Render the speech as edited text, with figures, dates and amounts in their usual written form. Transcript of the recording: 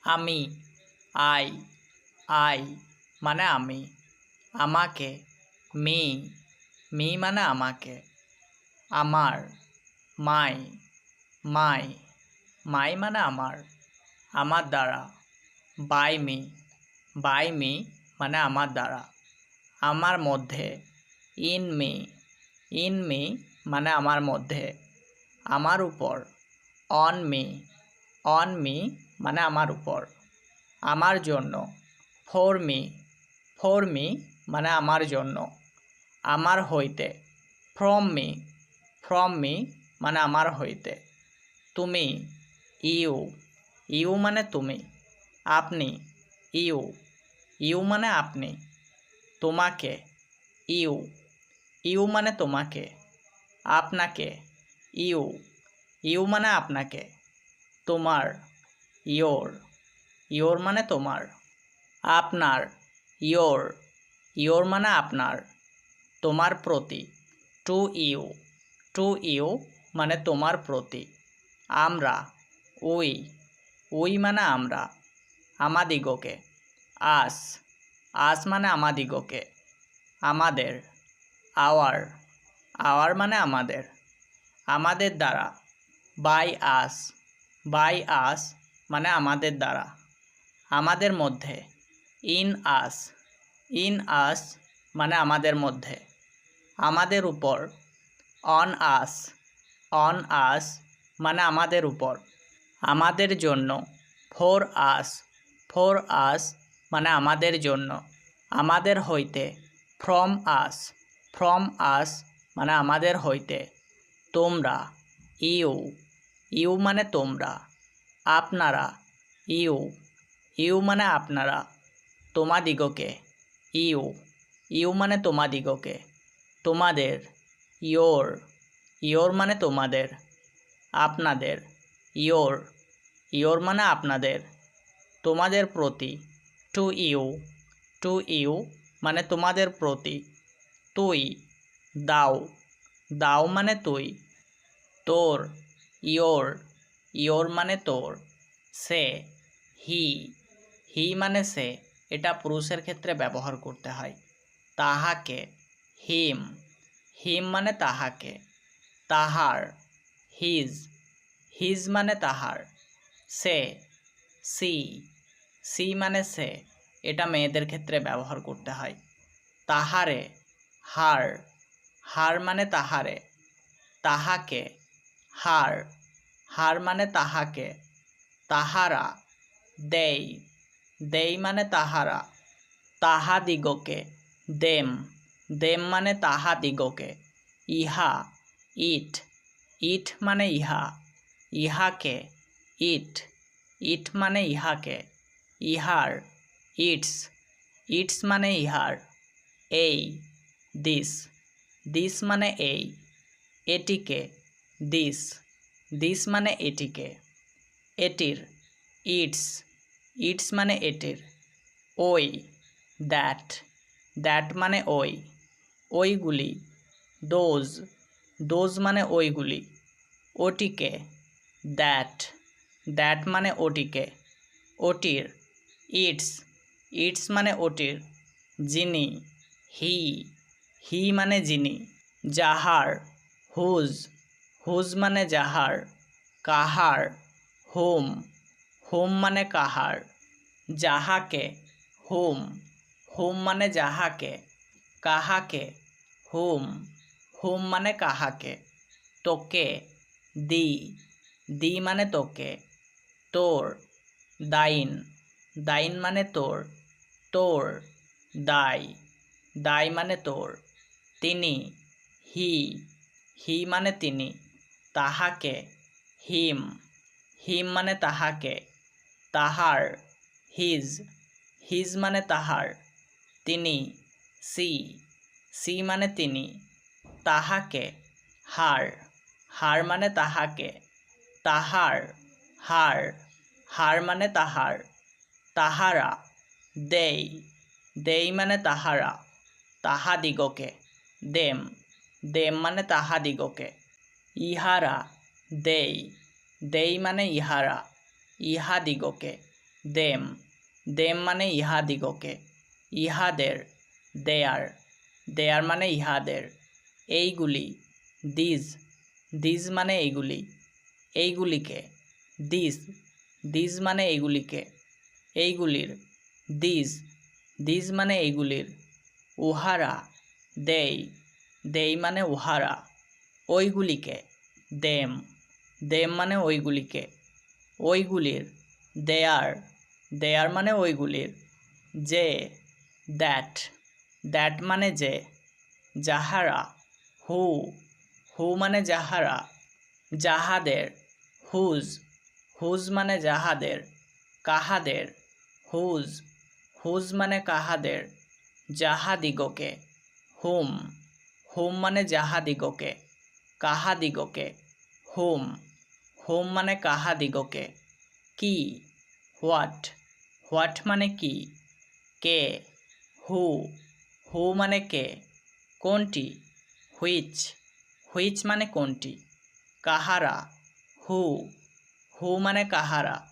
আমি, I, I মানে আমি। আমাকে, মি, মি মানে আমাকে। আমার, মাই, মাই, মাই মানে আমার। আমার দ্বারা, বাই মি মানে আমার দ্বারা। আমার মধ্যে, ইন মি মানে আমার মধ্যে। আমার উপর, অন মি মানে আমার উপর। আমার জন্য, ফর মি মানে আমার জন্য। আমার হইতে, ফ্রম মি মানে আমার হইতে। তুমি, ইউ মানে তুমি। আপনি, ইউ মানে আপনি। তোমাকে, ইউ মানে তোমাকে। আপনাকে, ইউ মানে আপনাকে। তোমার, ইয়োর মানে তোমার। আপনার, ইয়োর মানে আপনার। তোমার প্রতি, টু ইউ মানে তোমার প্রতি। আমরা, উই মানে আমরা। আমাদিগকে, আস মানে আমাদিগকে। আমাদের, আওয়ার মানে আমাদের। আমাদের দ্বারা, বাই আস মানে আমাদের দ্বারা। আমাদের মধ্যে, ইন আস মানে আমাদের মধ্যে। আমাদের উপর, অন আস মানে আমাদের উপর। আমাদের জন্য, ফর আস মানে আমাদের জন্য। আমাদের হইতে, ফ্রম আস মানে আমাদের হইতে। তোমরা, ইউ মানে তোমরা। আপনারা, ইউ মানে আপনারা। তোমাদিগকে, ইউ মানে তোমাদিগকে। তোমাদের, ইয়োর মানে তোমাদের। আপনাদের, ইয়োর মানে আপনাদের। তোমাদের প্রতি, টু ইউ মানে তোমাদের প্রতি। তুই, দাও মানে তুই। তোর, ইয়োর মানে তোর। সে, হি মানে সে। এটা পুরুষের ক্ষেত্রে ব্যবহার করতে হয়। তাহাকে, হিম মানে তাহাকে। তাহার, হিজ মানে তাহার। সে, সি মানে সে। এটা মেয়েদের ক্ষেত্রে ব্যবহার করতে হয়। তাহারে, হার মানে তাহারে। তাহাকে, হার মানে তাহাকে। তাহারা, দেই মানে তাহারা। তাহাদিগকে, দেম মানে তাহাদিগকে। ইহা, ইট মানে ইহা। ইহাকে, ইট মানে ইহাকে। ইহার, ইটস মানে ইহার। এই, দিস মানে এই। এটিকে, দিস মানে এটিকে। এটির, ইটস মানে এটির। ওই, দ্যাট মানে ওই। ওইগুলি, দোজ মানে ওইগুলি। ওটিকে, দ্যাট মানে ওটিকে। ওটির, ইটস মানে ওটির। যিনি, হি মানে যিনি। যাহার, হুজ মানে যাহার। কাহার, হোম মানে কাহার। যাহাকে, হোম মানে যাহাকে। কাহাকে, হোম মানে কাহাকে। তোকে, দি মানে তোকে। তোর, দাইন মানে তোর। তোর, দাই মানে তোর। তিনি, হি মানে তিনি। তাহাকে, হিম মানে তাহাকে। তাহার, হিজ মানে তাহার। তিনি, সি মানে তিনি। তাহাকে, হার মানে তাহাকে। তাহার, হার মানে তাহার। তাহারা, দেই মানে তাহারা। তাহাদিগকে, দেম মানে তাহাদিগকে। ইহারা, দেই মানে ইহারা। ইহাদিগকে, দেম, দেম মানে ইহাদিগকে, ইহাদের, দেয়ার, দেয়ার মানে ইহাদের। এইগুলি, দিজ, দিজ মানে এইগুলি, এইগুলিকে, দিজ, দিজ মানে এইগুলিকে, এইগুলির, দিজ, দিজ মানে এইগুলির। উহারা, দেই, দেই মানে উহারা। ওইগুলিকে, দেম, দেম মানে ওইগুলিকে, ওইগুলির, দেয়ার, দেয়ার মানে ওইগুলির। যে, দ্যাট, দ্যাট মানে যে। যাহারা, হু, হু মানে যাহারা, যাহাদের, হুজ, হুজ মানে যাহাদের, কাহাদের, হুজ, হুজ মানে কাহাদের। যাহাদিগকে, হুম, হুম মানে যাহাদিগকে, কাহাদিগকে, হুম, হুম মানে কাহাদিগকে। কি, হোয়াট, হোয়াট মানে কি। কে, হু, হু মানে কে। কোনটি, হুইচ, হুইচ মানে কোনটি। কাহারা, হু, হু মানে কাহারা।